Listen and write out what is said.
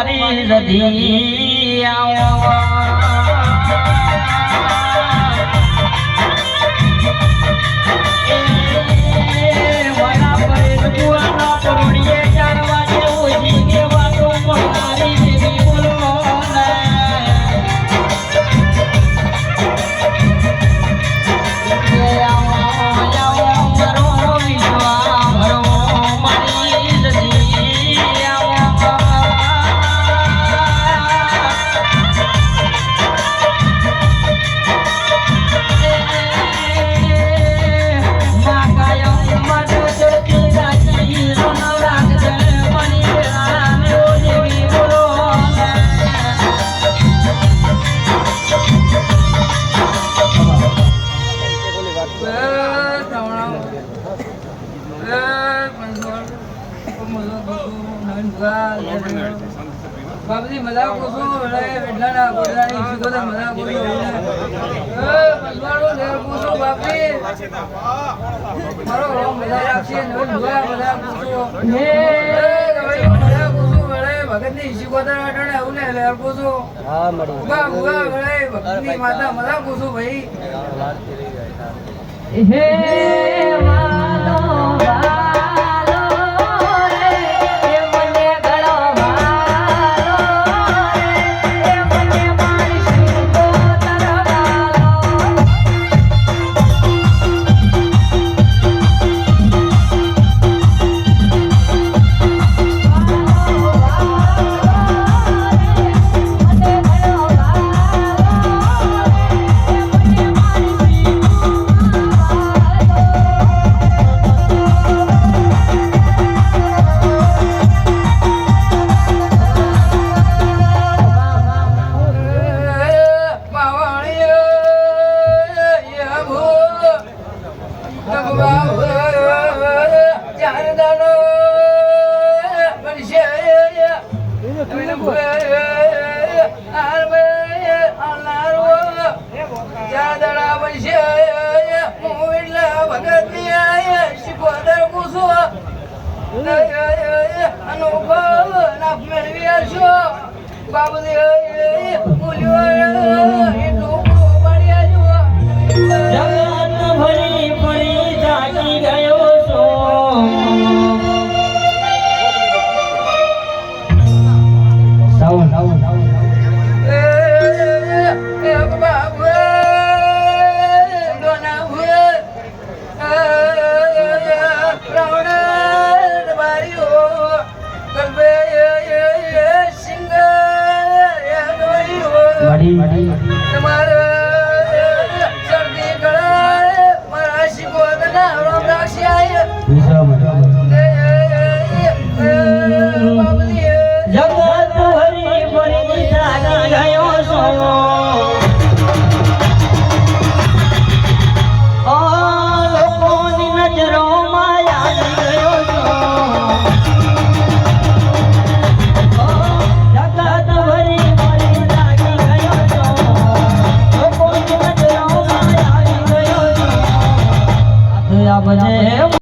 મારી જધી આવો બાબજી મજા કોસો એટલા ના બોલાની શીખોતા મજા કોસો મજવાડો લેર કોસો બાપજી મારો મજા રાખશે નવ જોયા મજા કોસો હે મજા કોસો વળે ભગતની શીખોતા અટણે આવું ને લેર કોસો હા મડી ઉગા ઉગા વળે ભગતની માતા મજા કોસો ભાઈ હે માતો જગત હરી ફરી જાગી ગયો છો